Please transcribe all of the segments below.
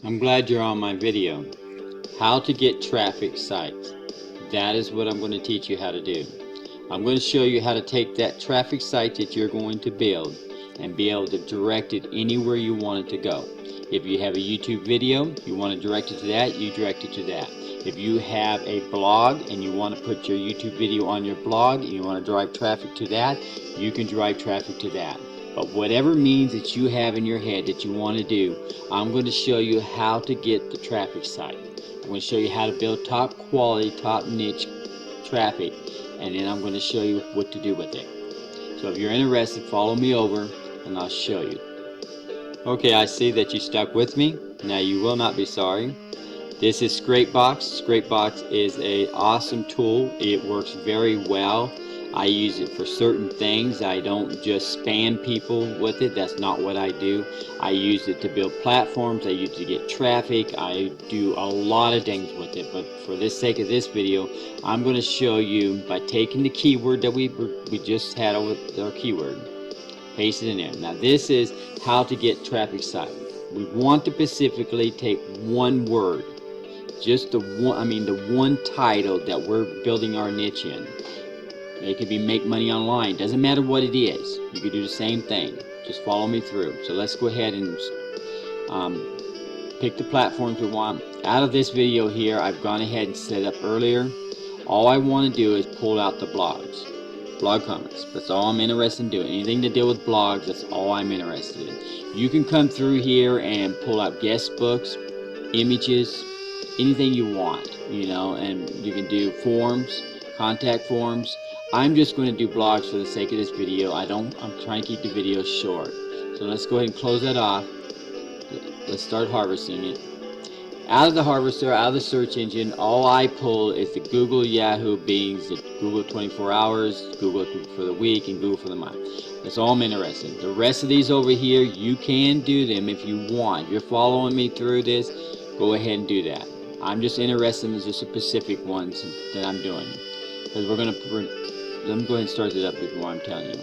I'm glad you're on my video. How to get traffic sites. That is what I'm going to teach you how to do. I'm going to show you how to take that traffic site that you're going to build and be able to direct it anywhere you want it to go. If you have a YouTube video, you want to direct it to that, you direct it to that. If you have a blog and you want to put your YouTube video on your blog and you want to drive traffic to that, you can drive traffic to that. But whatever means that you have in your head that you want to do, I'm going to show you how to get the traffic site. I'm going to show you how to build top quality, top niche traffic, and then I'm going to show you what to do with it. So if you're interested, follow me over and I'll show you. Okay, I see that you stuck with me. Now you will not be sorry. This is Scrapebox. Scrapebox is an awesome tool. It works very well. I use it for certain things. I don't just spam people with it. That's not what I do. I use it to build platforms. I use it to get traffic. I do a lot of things with it. But for the sake of this video, I'm going to show you by taking the keyword that we just had over our keyword, paste it in there. Now this is how to get traffic site. We want to specifically take one word, just the one title that we're building our niche in. It could be make money online. Doesn't matter what it is. You could do the same thing. Just follow me through. So let's go ahead and pick the platforms we want. Out of this video here, I've gone ahead and set up earlier. All I want to do is pull out the blogs, blog comments. That's all I'm interested in doing. Anything to deal with blogs, that's all I'm interested in. You can come through here and pull out guest books, images, anything you want, and you can do forms, contact forms. I'm just going to do blogs for the sake of this video. I'm trying to keep the videos short. So let's go ahead and close that off. Let's start harvesting it. Out of the harvester, out of the search engine, all I pull is the Google, Yahoo, Bing's, the Google 24 hours, Google for the week, and Google for the month. That's all I'm interested in. The rest of these over here, you can do them if you want. If you're following me through this, go ahead and do that. I'm just interested in just the specific ones that I'm doing. Because let me go ahead and start it up before I'm telling you.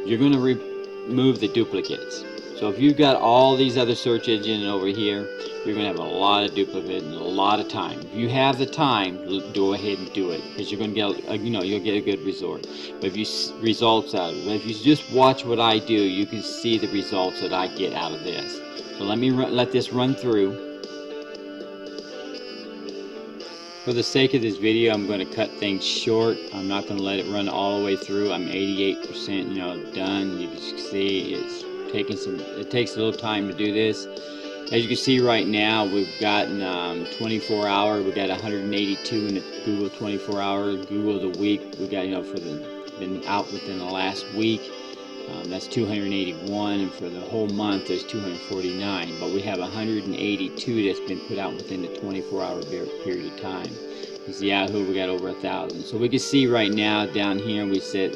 You're going to remove the duplicates. So if you've got all these other search engines over here, you're going to have a lot of duplicates and a lot of time. If you have the time, go ahead and do it, because you're going to get, you'll get a good result. But if you results out of it, if you just watch what I do, you can see the results that I get out of this. So let me let this run through. For the sake of this video, I'm going to cut things short. I'm not going to let it run all the way through. I'm 88% done. You can see it takes a little time to do this. As you can see right now, we've gotten 24 hour, we got 182 in the Google 24 hour, Google the week, we got been out within the last week. That's 281, and for the whole month there's 249, but we have 182 that's been put out within the 24-hour period of time. It's Yahoo, we got over 1,000. So we can see right now down here we said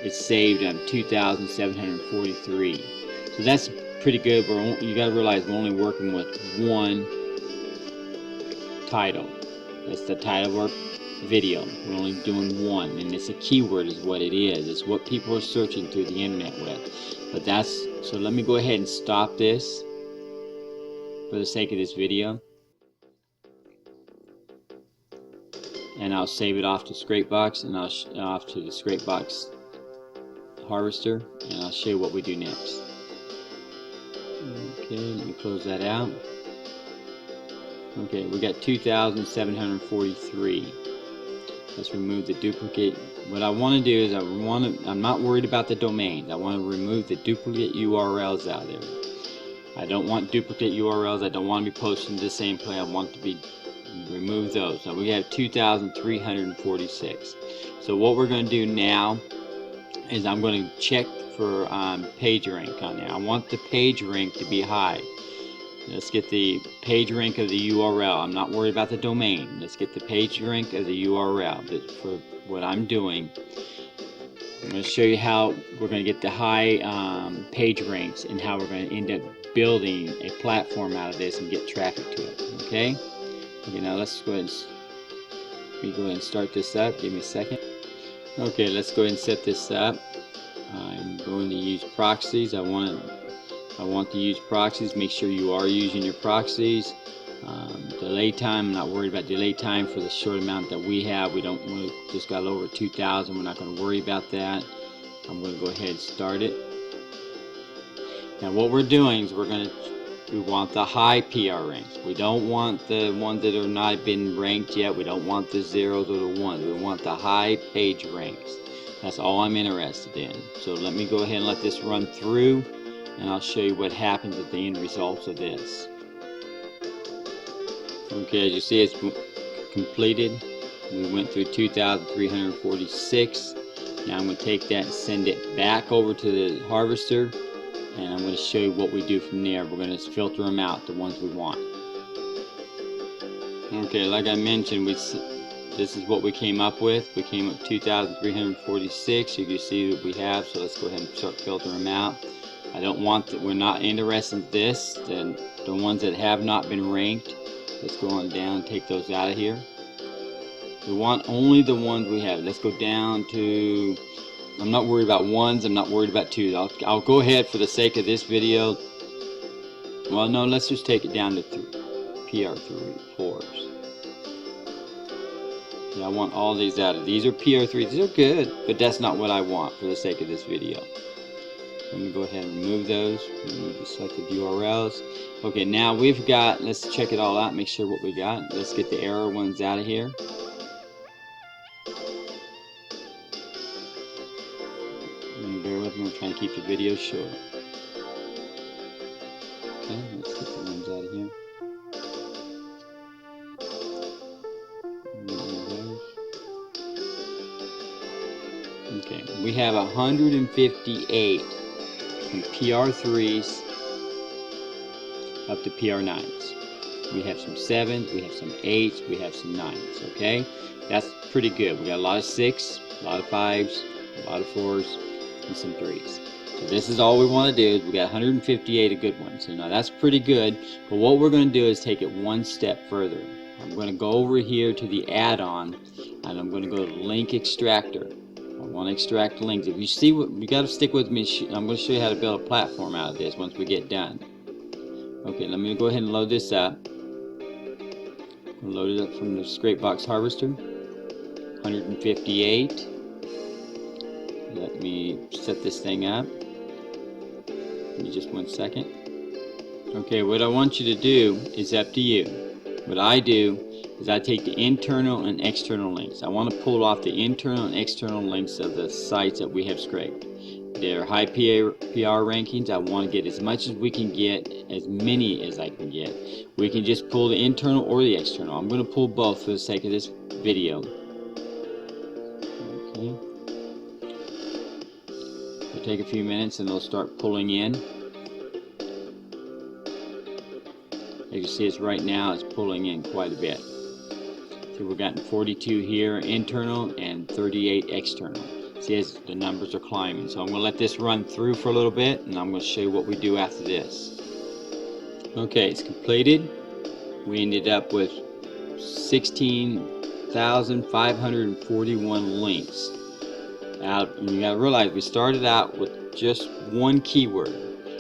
it's saved 2,743. So that's pretty good. You got to realize we're only working with one title. That's the title of our video. We're only doing one, and it's a keyword is what it is. It's what people are searching through the internet with. So let me go ahead and stop this for the sake of this video, and I'll save it off to Scrapebox, and off to the Scrapebox harvester, and I'll show you what we do next. Okay, let me close that out. Okay, we got 2,743. Let's remove the duplicate. What I want to do is I'm not worried about the domains. I want to remove the duplicate URLs out there. I don't want duplicate URLs. I don't want to be posting to the same place. I want to remove those. So we have 2,346. So what we're going to do now is I'm going to check for page rank on there. I want the page rank to be high. Let's get the page rank of the URL. I'm not worried about the domain. Let's get the page rank of the URL. But for what I'm doing, I'm going to show you how we're going to get the high page ranks and how we're going to end up building a platform out of this and get traffic to it. Okay? Okay, now let's go ahead and start this up. Give me a second. Okay, let's go ahead and set this up. I'm going to use proxies. I want I want to use proxies. Make sure you are using your proxies. Delay time, I'm not worried about delay time for the short amount that we have. We don't want to, just got over 2,000. We're not going to worry about that. I'm going to go ahead and start it. Now what we're doing is we want the high PR ranks. We don't want the ones that are not been ranked yet. We don't want the zeros or the ones. We want the high page ranks. That's all I'm interested in. So let me go ahead and let this run through, and I'll show you what happens at the end results of this. Okay, as you see, it's completed. We went through 2,346. Now I'm going to take that and send it back over to the harvester, and I'm going to show you what we do from there. We're going to filter them out, the ones we want. Okay, like I mentioned, this is what we came up with. We came up 2,346. You can see what we have, so let's go ahead and start filtering them out. I don't want that. We're not interested in this. The ones that have not been ranked. Let's go on down and take those out of here. We want only the ones we have. Let's go down to, I'm not worried about ones, I'm not worried about twos. I'll go ahead for the sake of this video. Well, no, let's just take it down to PR4s. Yeah, I want all these out of. These are PR3s. These are good, but that's not what I want for the sake of this video. Let me go ahead and remove those. Remove the selected URLs. Okay, now we've got, let's check it all out, make sure what we got. Let's get the error ones out of here. And bear with me, I'm trying to keep the video short. Okay, let's get the ones out of here. Okay, we have 158 from PR3s up to PR9s. We have some 7s, we have some 8s, we have some 9s, okay? That's pretty good. We got a lot of 6s, a lot of 5s, a lot of 4s, and some 3s. So this is all we want to do. We got 158 of good ones. So now that's pretty good, but what we're going to do is take it one step further. I'm going to go over here to the add-on, and I'm going to go to link extractor. I want to extract links. If you see what, you got to stick with me. I'm going to show you how to build a platform out of this once we get done. Okay, let me go ahead and load this up. Load it up from the Scrapebox Harvester. 158. Let me set this thing up. Give me just 1 second. Okay, what I want you to do is up to you. What I do is I take the internal and external links. I want to pull off the internal and external links of the sites that we have scraped. They're high PR rankings. I want to get as much as we can get, as many as I can get. We can just pull the internal or the external. I'm going to pull both for the sake of this video. Okay. It'll take a few minutes and they'll start pulling in. As you see, it's right now, it's pulling in quite a bit. So we've gotten 42 here internal and 38 external. See, as the numbers are climbing. So I'm going to let this run through for a little bit, and I'm going to show you what we do after this. Okay, it's completed. We ended up with 16,541 links. And you got to realize we started out with just one keyword,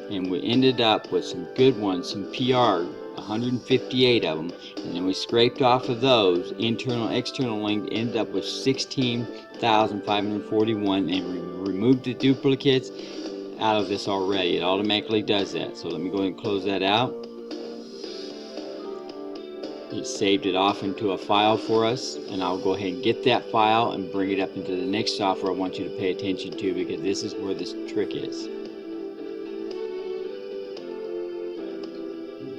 and we ended up with some good ones, some PR. 158 of them, and then we scraped off of those internal external link, ended up with 16,541, and we removed the duplicates out of this already. It automatically does that. So let me go ahead and close that out. It saved it off into a file for us, and I'll go ahead and get that file and bring it up into the next software I want you to pay attention to, because this is where this trick is.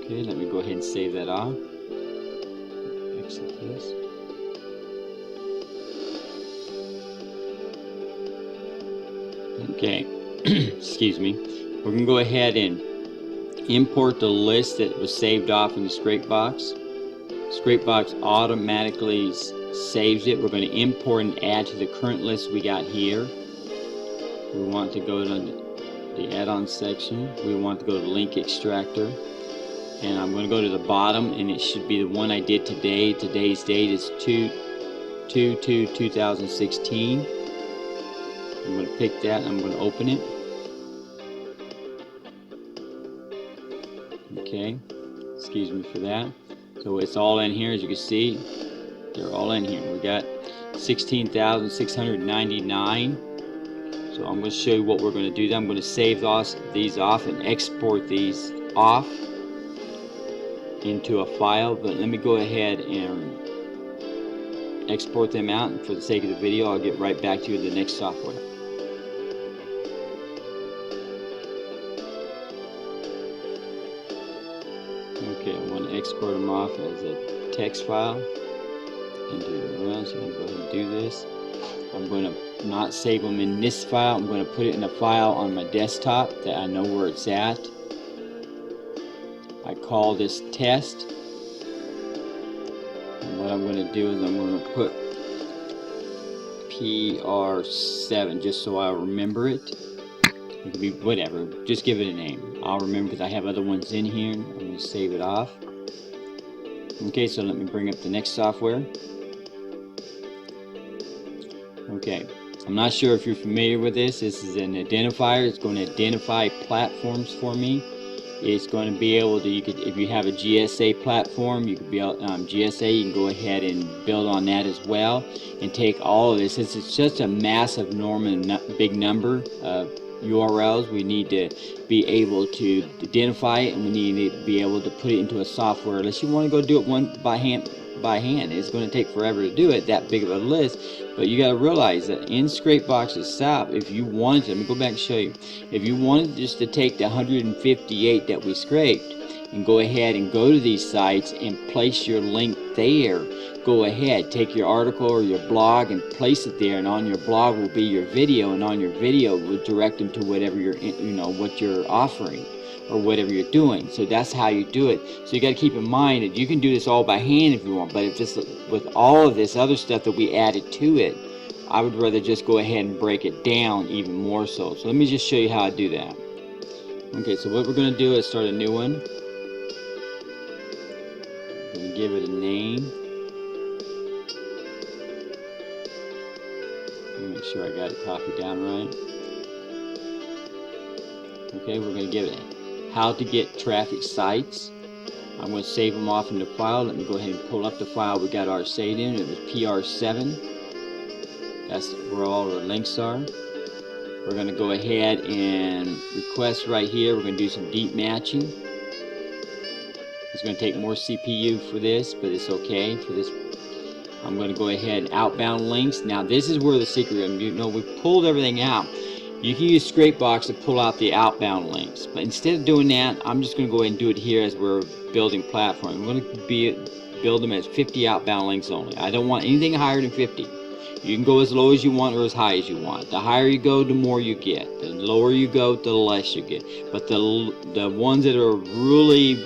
Okay, let me go ahead and save that off. Exit this. Okay, excuse me. We're going to go ahead and import the list that was saved off in the Scrapebox. Scrapebox automatically saves it. We're going to import and add to the current list we got here. We want to go to the add-on section. We want to go to link extractor. And I'm going to go to the bottom, and it should be the one I did today. Today's date is 2/2/2016. I'm going to pick that and I'm going to open it. Okay, excuse me for that. So it's all in here, as you can see. They're all in here. We got 16,699. So I'm going to show you what we're going to do. I'm going to save these off and export these off into a file. But let me go ahead and export them out, and for the sake of the video I'll get right back to you with the next software. Okay, I want to export them off as a text file into the run, so I'm going to go ahead and do this. I'm going to not save them in this file. I'm going to put it in a file on my desktop that I know where it's at. I call this test, and what I'm going to do is I'm going to put PR7 just so I'll remember it. It could be whatever, just give it a name. I'll remember because I have other ones in here. I'm going to save it off. Okay, so let me bring up the next software. Okay, I'm not sure if you're familiar with this. This is an identifier. It's going to identify platforms for me. It's going to be able to, if you have a GSA platform, you could be GSA. You can go ahead and build on that as well, and take all of this. It's just a massive, big number of URLs. We need to be able to identify it, and we need to be able to put it into a software. Unless you want to go do it one by hand, it's going to take forever to do it, that big of a list. But you got to realize that in Scrapebox itself, if you wanted to, let me go back and show you. If you wanted just to take the 158 that we scraped and go ahead and go to these sites and place your link there, go ahead, take your article or your blog and place it there, and on your blog will be your video, and on your video will direct them to whatever you're, what you're offering or whatever you're doing. So that's how you do it. So you got to keep in mind that you can do this all by hand if you want, but if this, with all of this other stuff that we added to it, I would rather just go ahead and break it down even more so. So let me just show you how I do that. Okay, so what we're going to do is start a new one. I'm going to give it a name. Make sure I got it copied down right. Okay, we're going to give it how to get traffic sites. I'm going to save them off in the file. Let me go ahead and pull up the file we got ours saved in. It was PR7. That's where all our links are. We're going to go ahead and request right here. We're going to do some deep matching. It's going to take more CPU for this, but it's okay for this. I'm going to go ahead and outbound links. Now this is where the secret is. We pulled everything out. You can use Scrapebox to pull out the outbound links, but instead of doing that, I'm just going to go ahead and do it here as we're building platform. I'm going to build them as 50 outbound links only. I don't want anything higher than 50. You can go as low as you want or as high as you want. The higher you go, the more you get. The lower you go, the less you get. But the ones that are really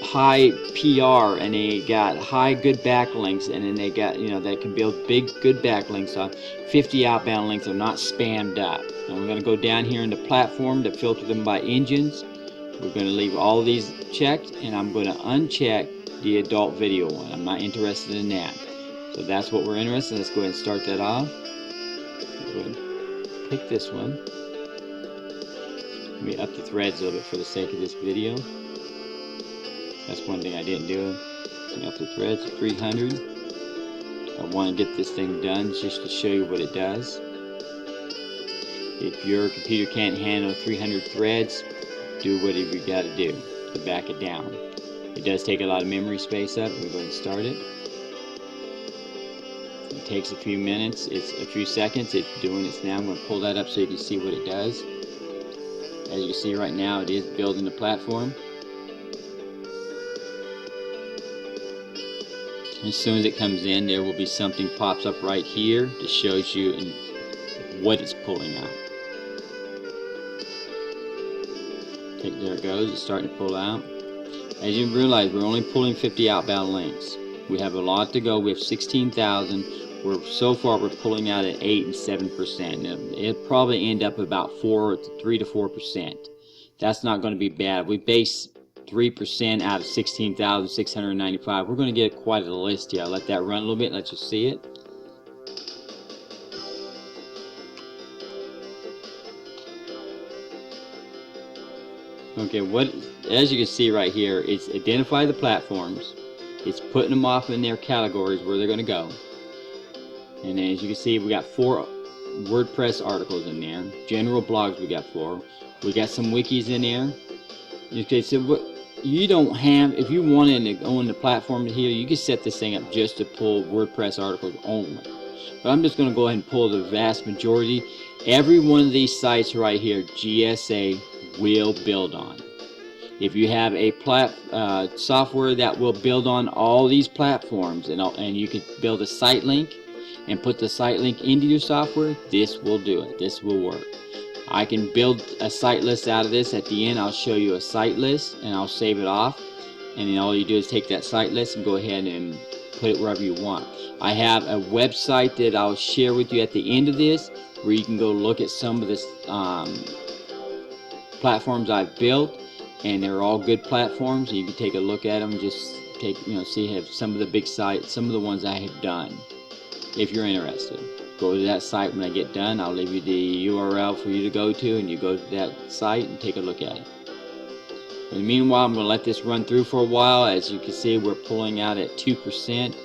high PR and they got high good backlinks, and then they got, they can build big good backlinks on 50 outbound links are not spammed up. And we're going to go down here in the platform to filter them by engines. We're going to leave all these checked, and I'm going to uncheck the adult video one. I'm not interested in that. So that's what we're interested in. Let's go ahead and start that off. Go ahead and pick this one. Let me up the threads a little bit for the sake of this video. That's one thing I didn't do. Up the threads, 300. I want to get this thing done just to show you what it does. If your computer can't handle 300 threads, do whatever you got to do to back it down. It does take a lot of memory space up. We'll go ahead and start it. It takes a few minutes. It's a few seconds. It's doing its now. I'm going to pull that up so you can see what it does. As you can see right now, it is building the platform. As soon as it comes in, there will be something pops up right here that shows you what it's pulling out. Okay, there it goes. It's starting to pull out. As you realize, we're only pulling 50 outbound links. We have a lot to go. We have 16,000. So far we're pulling out at 8 and 7%. It'll probably end up about 3 to 4%. That's not going to be bad. We base 3% out of 16,695. We're going to get quite a list here. I'll let that run a little bit. Let you see it. Okay, as you can see right here, it's identify the platforms, it's putting them off in their categories where they're going to go, and then as you can see, we got 4 WordPress articles in there, general blogs we got 4, we got some wikis in there. Okay, so what you don't have, if you wanted to go on the platform here, you can set this thing up just to pull WordPress articles only. But I'm just going to go ahead and pull the vast majority. Every one of these sites right here, GSA will build on. If you have a software that will build on all these platforms, and you can build a site link and put the site link into your software, this will do it. This will work. I can build a site list out of this. At the end, I'll show you a site list and I'll save it off, and then all you do is take that site list and go ahead and put it wherever you want. I have a website that I'll share with you at the end of this, where you can go look at some of this platforms I've built, and they're all good platforms. You can take a look at them, just take, see have some of the big sites, some of the ones I have done. If you're interested, go to that site when I get done. I'll leave you the URL for you to go to, and you go to that site and take a look at it. In the meanwhile, I'm going to let this run through for a while. As you can see, we're pulling out at 2%.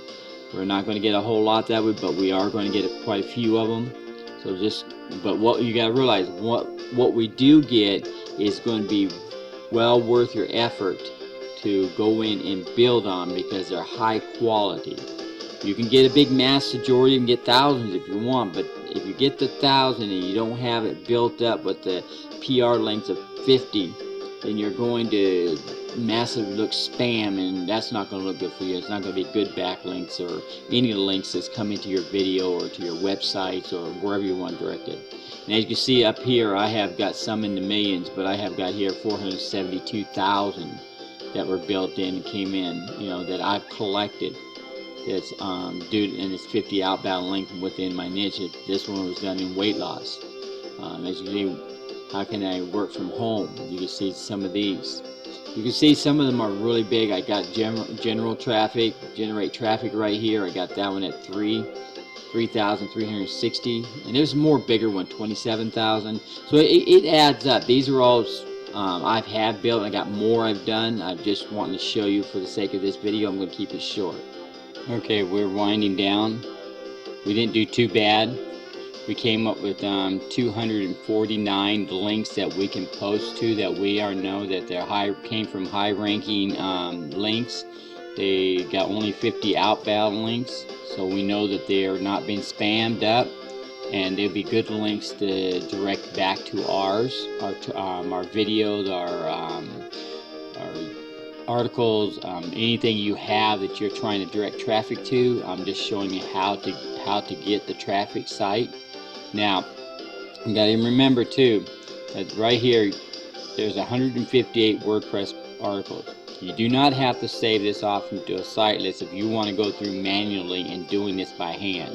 We're not going to get a whole lot that way, but we are going to get quite a few of them. So but what you got to realize, what we do get is going to be well worth your effort to go in and build on, because they're high quality. You can get a big mass majority, you can get thousands if you want, but if you get the 1,000 and you don't have it built up with the PR links of 50, then you're going to massively look spam, and that's not going to look good for you. It's not going to be good backlinks or any of the links that's coming to your video or to your websites or wherever you want directed. And as you can see up here, I have got some in the millions, but I have got here 472,000 that were built in and came in, that I've collected. It's and it's 50 outbound link within my niche. This one was done in weight loss. As you can see, how can I work from home? You can see some of these. You can see some of them are really big. I got general traffic, generate traffic right here. I got that one at 3,360, and there's more bigger one, 27,000. So it adds up. These are all I've built. I got more I've done. I'm just wanting to show you for the sake of this video. I'm going to keep it short. Okay, we're winding down. We didn't do too bad. We came up with 249 links that we can post to, that we know that they're came from high-ranking links. They got only 50 outbound links, so we know that they are not being spammed up, and they'll be good links to direct back to our videos, our articles, anything you have that you're trying to direct traffic to. I'm just showing you how to get the traffic site. Now, you got to remember too that right here there's 158 WordPress articles. You do not have to save this off into a site list if you want to go through manually and doing this by hand.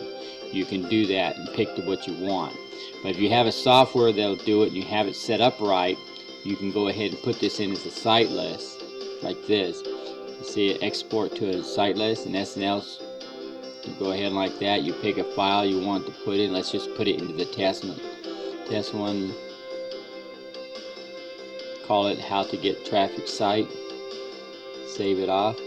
You can do that and pick what you want. But if you have a software that'll do it and you have it set up right, you can go ahead and put this in as a site list like this. You see it export to a site list, and SNL. You go ahead like that. You pick a file you want to put in. Let's just put it into the test one. Call it how to get traffic site. Save it off.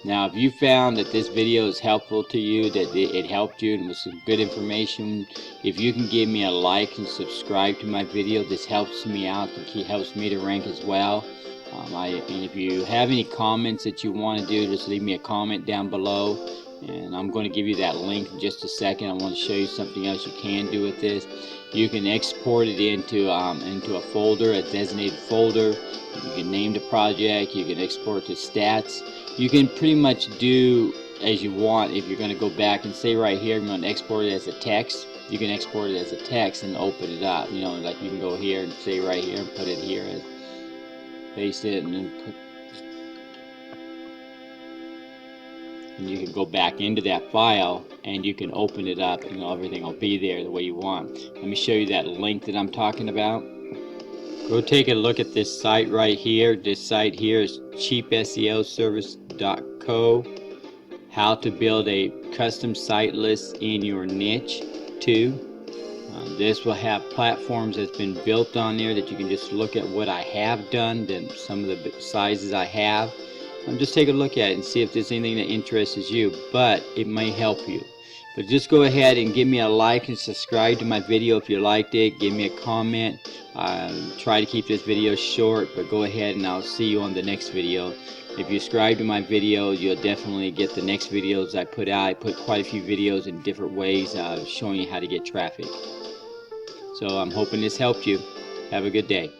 Now, if you found that this video is helpful to you, that it helped you and was some good information, if you can give me a like and subscribe to my video, this helps me out. It helps me to rank as well. And if you have any comments that you want to do, just leave me a comment down below, and I'm going to give you that link in just a second. I want to show you something else you can do with this. You can export it into a folder, a designated folder. You can name the project. You can export to stats. You can pretty much do as you want. If you're going to go back and say right here, I'm going to export it as a text, you can export it as a text and open it up. Like you can go here and say right here and put it here as paste it, and then and you can go back into that file and you can open it up, and everything will be there the way you want. Let me show you that link that I'm talking about. Go take a look at this site right here. This site here is cheapseoservice.co. How to build a custom site list in your niche too. This will have platforms that's been built on there that you can just look at what I have done, then some of the sizes I have. Just take a look at it and see if there's anything that interests you, but it may help you. But just go ahead and give me a like and subscribe to my video if you liked it. Give me a comment. Try to keep this video short, but go ahead and I'll see you on the next video. If you subscribe to my video, you'll definitely get the next videos I put out. I put quite a few videos in different ways showing you how to get traffic. So I'm hoping this helped you. Have a good day.